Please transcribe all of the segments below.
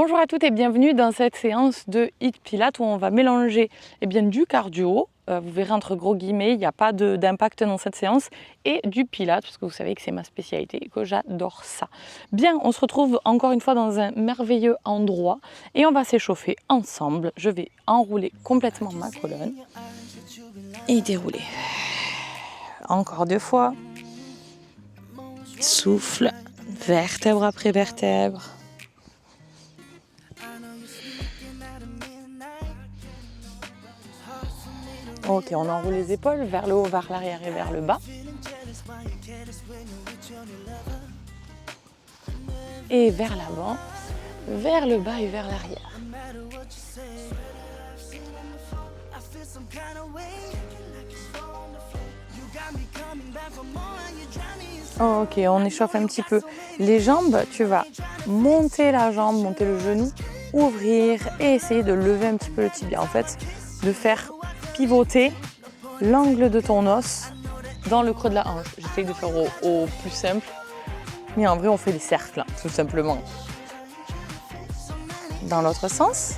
Bonjour à toutes et bienvenue dans cette séance de HIIT Pilates où on va mélanger du cardio, vous verrez entre gros guillemets, il n'y a pas d'impact dans cette séance, et du Pilates, parce que vous savez que c'est ma spécialité et que j'adore ça. Bien, on se retrouve encore une fois dans un merveilleux endroit et on va s'échauffer ensemble. Je vais enrouler complètement ma colonne et dérouler. Encore 2 fois. Souffle, vertèbre après vertèbre. Ok, on enroule les épaules vers le haut, vers l'arrière et vers le bas. Et vers l'avant, vers le bas et vers l'arrière. Ok, on échauffe un petit peu les jambes. Tu vas monter la jambe, monter le genou, ouvrir et essayer de lever un petit peu le tibia. En fait, de faire pivoter l'angle de ton os dans le creux de la hanche. J'essaye de faire au plus simple, mais en vrai on fait des cercles, tout simplement. Dans l'autre sens.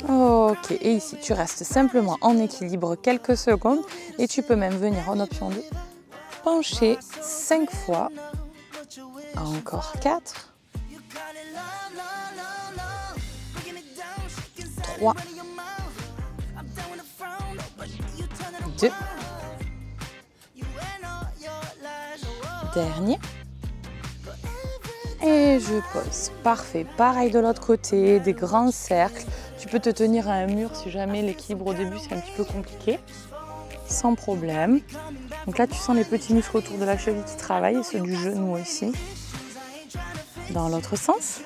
Ok, et ici tu restes simplement en équilibre quelques secondes et tu peux même venir en option 2, pencher 5 fois, encore 4, 3, 2, dernier, et je pose. Parfait, pareil de l'autre côté, des grands cercles. Tu peux te tenir à un mur si jamais l'équilibre au début c'est un petit peu compliqué, sans problème. Donc là tu sens les petits muscles autour de la cheville qui travaillent et ceux du genou aussi. Dans l'autre sens.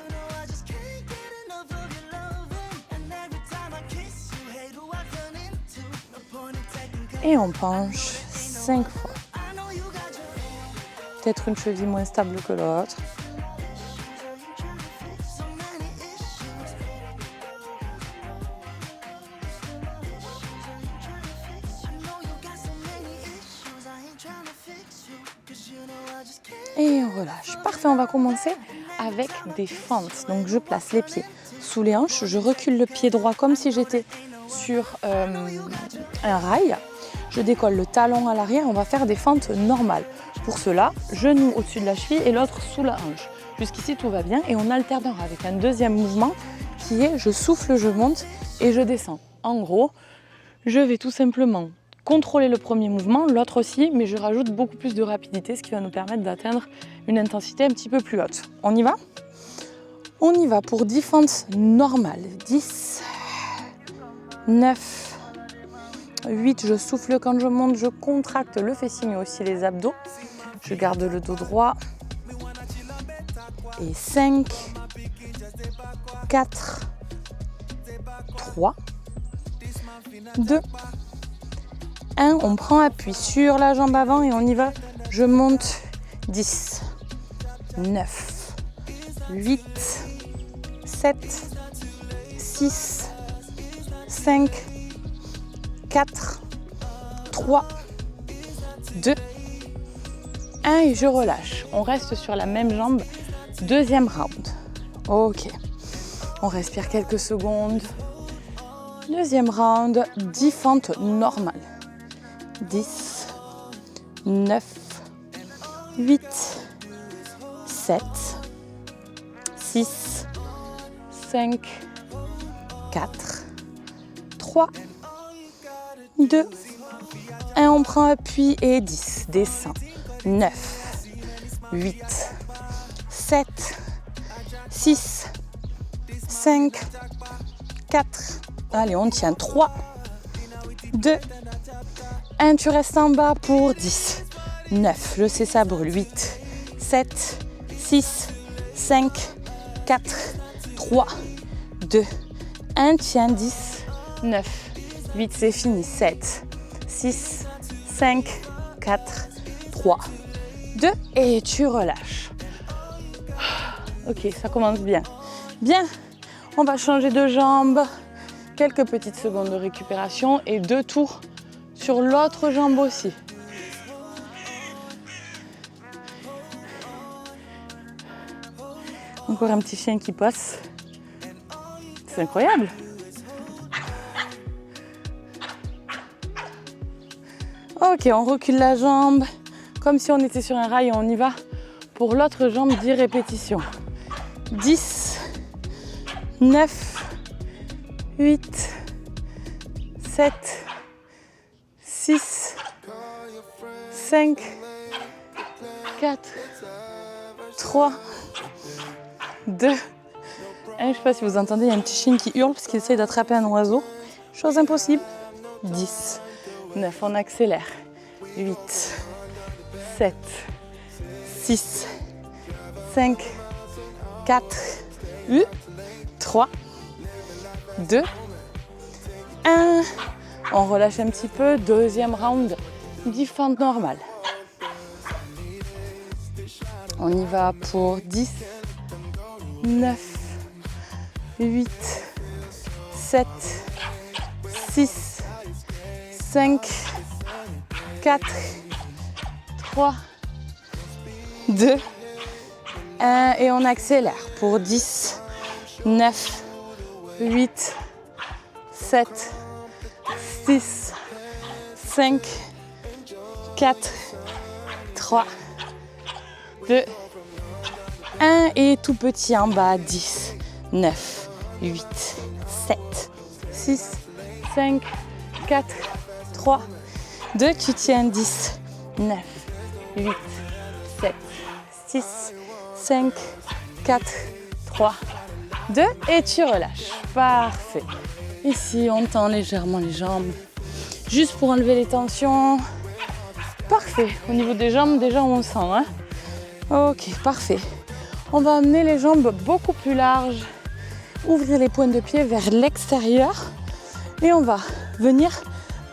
Et on penche 5 fois. Peut-être une cheville moins stable que l'autre. Et on relâche. Parfait, on va commencer avec des fentes. Donc je place les pieds sous les hanches, je recule le pied droit comme si j'étais sur un rail. Je décolle le talon à l'arrière, on va faire des fentes normales. Pour cela, genou au-dessus de la cheville et l'autre sous la hanche. Jusqu'ici tout va bien et on alternera avec un deuxième mouvement qui est je souffle, je monte et je descends. En gros, je vais tout simplement contrôler le premier mouvement, l'autre aussi, mais je rajoute beaucoup plus de rapidité, ce qui va nous permettre d'atteindre une intensité un petit peu plus haute. On y va ? On y va pour 10 fentes normales. 10, 9, 8, je souffle quand je monte, je contracte le fessier, mais aussi les abdos. Je garde le dos droit. Et 5, 4, 3, 2, 1, on prend appui sur la jambe avant et on y va. Je monte 10, 9, 8, 7, 6, 5, 4, 3, 2, 1 et je relâche. On reste sur la même jambe. Deuxième round. Ok. On respire quelques secondes. Deuxième round. 10 fentes normales. 10, 9, 8, 7, 6, 5, 4, 3, 2, 1, on prend appui et 10, descend, 9, 8, 7, 6, 5, 4, allez on tient, 3, 2, 1, tu restes en bas pour 10, 9, je sais ça brûle, 8, 7, 6, 5, 4, 3, 2, 1, tiens, 10, 9, 8, c'est fini, 7, 6, 5, 4, 3, 2, et tu relâches. Ok, ça commence bien. Bien, on va changer de jambe, quelques petites secondes de récupération et 2 tours sur l'autre jambe aussi. Encore un petit chien qui passe. C'est incroyable. Ok, on recule la jambe comme si on était sur un rail et on y va pour l'autre jambe, 10 répétitions. 10, 9, 8, 7, 6, 5, 4, 3, 2, 1. Je ne sais pas si vous entendez, il y a un petit chien qui hurle parce qu'il essaie d'attraper un oiseau. Chose impossible. 10, 9, on accélère. 8, 7, 6, 5, 4, 3, 2, 1. On relâche un petit peu. Deuxième round, 10 fentes normales. On y va pour 10, 9, 8, 7, 6, 5, 4, 3, 2, 1. Et on accélère pour 10, 9, 8, 7, 6, 5, 4, 3, 2, 1. Et tout petit en bas, 10, 9, 8, 7, 6, 5, 4, 3, 2. Tu tiens 10, 9, 8, 7, 6, 5, 4, 3, 2. Et tu relâches. Parfait. Ici, on tend légèrement les jambes. Juste pour enlever les tensions. Parfait. Au niveau des jambes, déjà on sent. Hein. Ok, parfait. On va amener les jambes beaucoup plus larges. Ouvrir les pointes de pied vers l'extérieur. Et on va venir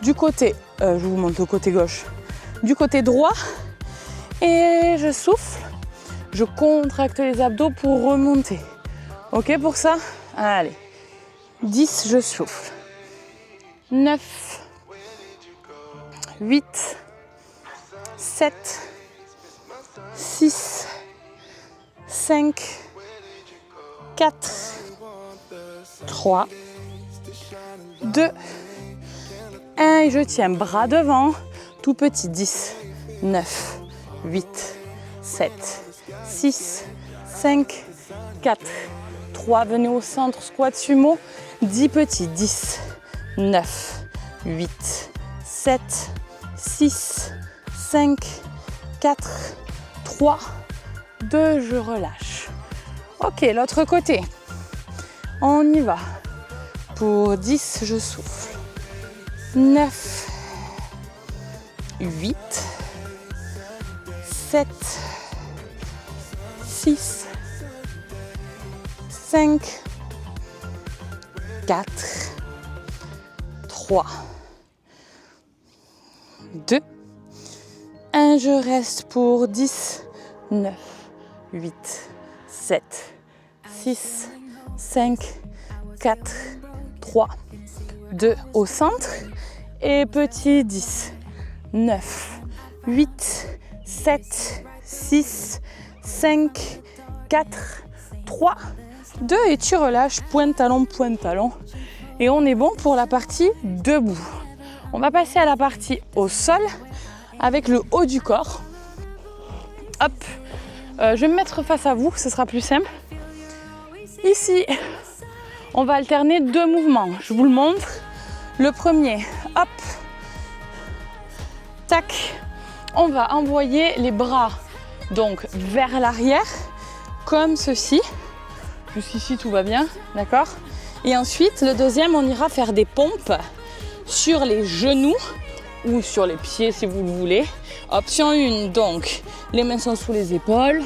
du côté, je vous montre le côté gauche, du côté droit. Et je souffle. Je contracte les abdos pour remonter. Ok pour ça? Allez. 10, je souffle. 9, 8, 7, 6, 5, 4, 3, 2, 1. Et je tiens bras devant, tout petit. 10, 9, 8, 7, 6, 5, 4, 3. Venez au centre, squat sumo. 10 petits. 10, 9, 8, 7, 6, 5, 4, 3, 2. Je relâche. Ok, l'autre côté. On y va. Pour 10, je souffle. 9, 8, 7, 6, 5, 4, 3, 2, 1. Je reste pour 10, 9, 8, 7, 6, 5, 4, 3, 2. Au centre. Et petit. 10, 9, 8, 7, 6, 5, 4, 3, 2. Et tu relâches, pointe talon. Et on est bon pour la partie debout. On va passer à la partie au sol avec le haut du corps. Hop, je vais me mettre face à vous, ce sera plus simple. Ici, on va alterner 2 mouvements. Je vous le montre. Le premier, hop, tac. On va envoyer les bras donc vers l'arrière, comme ceci. Jusqu'ici, tout va bien, d'accord? Et ensuite, le deuxième, on ira faire des pompes sur les genoux ou sur les pieds si vous le voulez. Option 1, donc, les mains sont sous les épaules.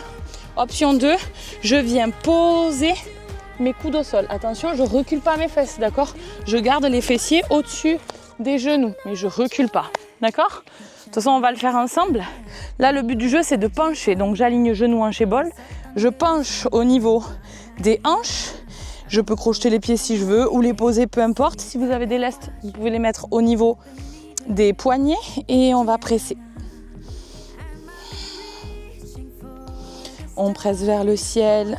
Option 2, je viens poser mes coudes au sol. Attention, je ne recule pas mes fesses, d'accord? Je garde les fessiers au-dessus des genoux, mais je ne recule pas, d'accord? De toute façon, on va le faire ensemble. Là, le but du jeu, c'est de pencher. Donc, j'aligne genoux, hanches et bol. Je penche au niveau des hanches. Je peux crocheter les pieds si je veux ou les poser, peu importe. Si vous avez des lestes, vous pouvez les mettre au niveau des poignets et on va presser. On presse vers le ciel.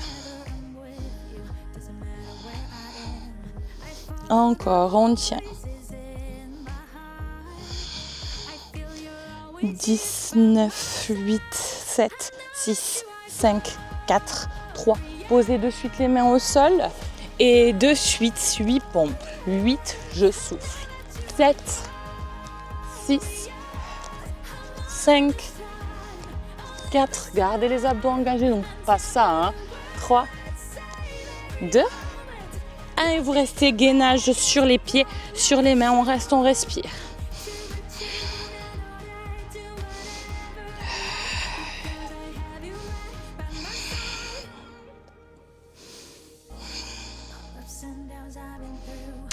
Encore, on tient. 10, 9, 8, 7, 6, 5, 4, 3. Posez de suite les mains au sol. Et de suite, 8 pompes. 8, je souffle. 7, 6, 5, 4. Gardez les abdos engagés, donc pas ça. Hein. 3, 2, 1. Et vous restez gainage sur les pieds, sur les mains. On reste, on respire.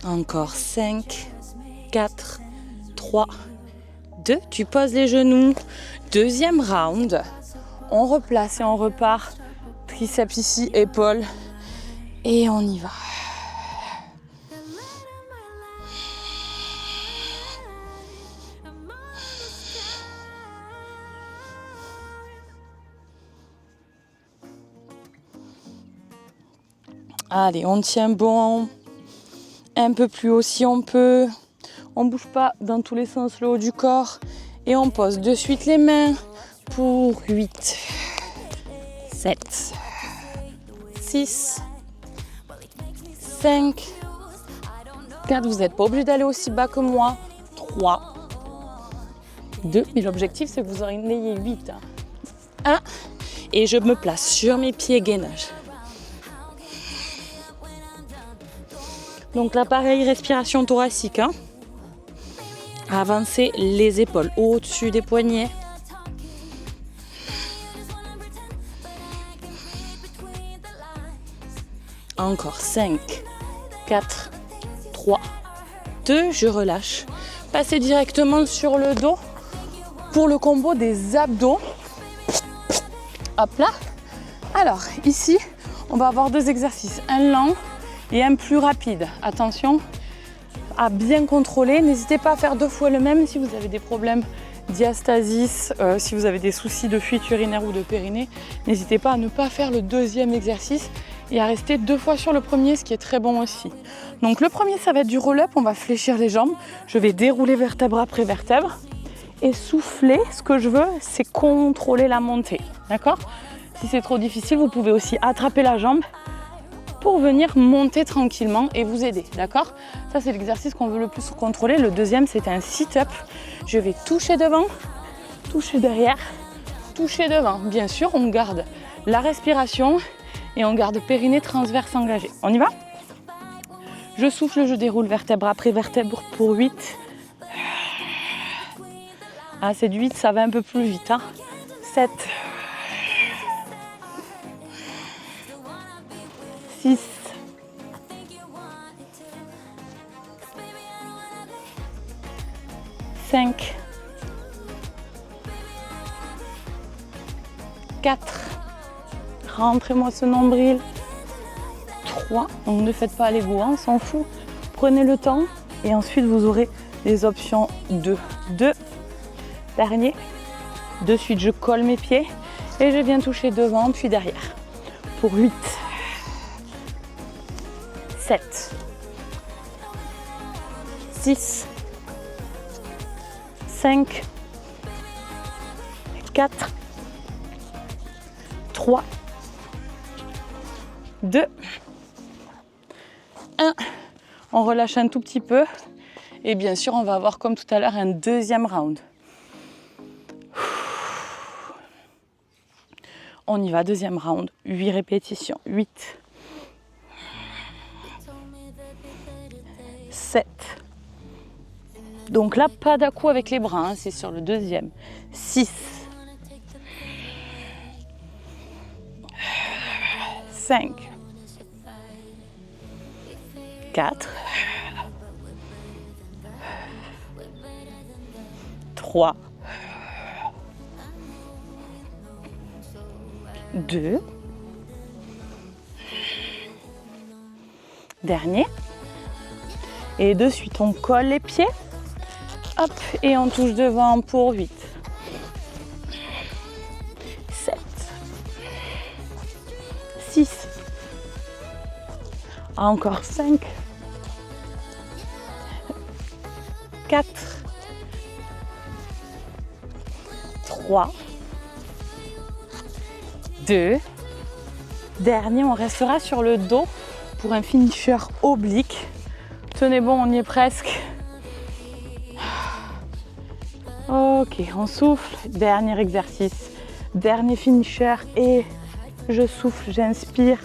Encore 5, 4, 3, 2. Tu poses les genoux. Deuxième round. On replace et on repart. Triceps ici, épaules. Et on y va. Allez, on tient bon. Un peu plus haut si on peut. On ne bouge pas dans tous les sens le haut du corps. Et on pose de suite les mains pour 8, 7, 6, 5, 4. Vous n'êtes pas obligé d'aller aussi bas que moi. 3, 2. Mais l'objectif, c'est que vous en ayez 8. 1. Et je me place sur mes pieds, gainage. Donc là, pareil, respiration thoracique. Hein. Avancez les épaules au-dessus des poignets. Encore 5, 4, 3, 2. Je relâche. Passez directement sur le dos pour le combo des abdos. Hop là. Alors, ici, on va avoir 2 exercices. Un lent et un plus rapide. Attention à bien contrôler. N'hésitez pas à faire 2 fois le même si vous avez des problèmes diastasis, si vous avez des soucis de fuite urinaire ou de périnée. N'hésitez pas à ne pas faire le deuxième exercice et à rester 2 fois sur le premier, ce qui est très bon aussi. Donc le premier, ça va être du roll-up. On va fléchir les jambes. Je vais dérouler vertèbre après vertèbre et souffler. Ce que je veux, c'est contrôler la montée. D'accord ? Si c'est trop difficile, vous pouvez aussi attraper la jambe pour venir monter tranquillement et vous aider, d'accord? Ça, c'est l'exercice qu'on veut le plus contrôler. Le deuxième, c'est un sit-up. Je vais toucher devant, toucher derrière, toucher devant. Bien sûr, on garde la respiration et on garde périnée transverse engagé. On y va? Je souffle, je déroule vertèbre après vertèbre pour 8. Ah, c'est du 8, ça va un peu plus vite. Hein? 7. 6, 5, 4, rentrez-moi ce nombril, 3, donc ne faites pas l'ego, on s'en fout, prenez le temps et ensuite vous aurez les options 2, dernier, de suite je colle mes pieds et je viens toucher devant puis derrière, pour 8, 7, 6, 5, 4, 3, 2, 1. On relâche un tout petit peu. Et bien sûr, on va avoir comme tout à l'heure un deuxième round. On y va, deuxième round. 8 répétitions. 8, 7. Donc là, pas d'à-coup avec les bras, hein, c'est sur le deuxième. 6, 5, 4, 3, 2, dernier. Et de suite, on colle les pieds. Hop, et on touche devant pour 8, 7, 6, encore 5, 4, 3, 2. Dernier, on restera sur le dos pour un finisher oblique. Tenez bon, on y est presque. Ok, on souffle. Dernier exercice. Dernier finisher et je souffle, j'inspire.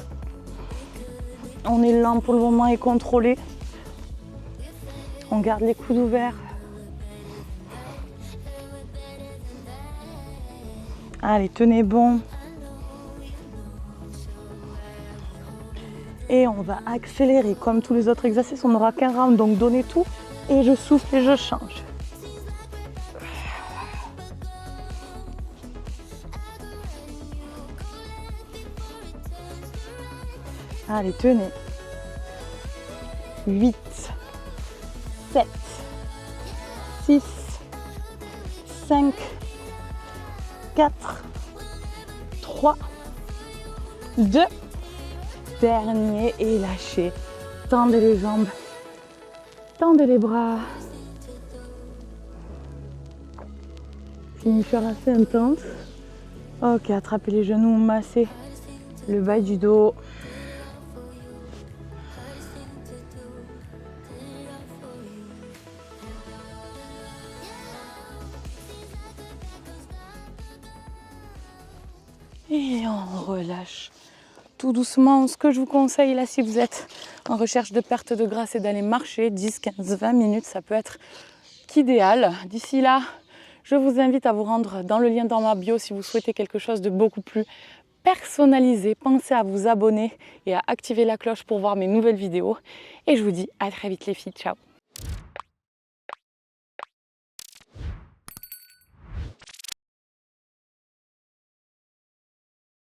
On est lent pour le moment et contrôlé. On garde les coudes ouverts. Allez, tenez bon. Et on va accélérer comme tous les autres exercices. On n'aura qu'un round, donc donnez tout. Et je souffle et je change. Allez, tenez. 8, 7, 6, 5, 4, 3, 2. Dernier et lâchez. Tendez les jambes. Tendez les bras. Finisher assez intense. Ok, attrapez les genoux, massez le bas du dos. Et on relâche tout doucement. Ce que je vous conseille là, si vous êtes en recherche de perte de gras, c'est d'aller marcher 10, 15, 20 minutes. Ça peut être qu'idéal. D'ici là, je vous invite à vous rendre dans le lien dans ma bio si vous souhaitez quelque chose de beaucoup plus personnalisé. Pensez à vous abonner et à activer la cloche pour voir mes nouvelles vidéos. Et je vous dis à très vite les filles. Ciao!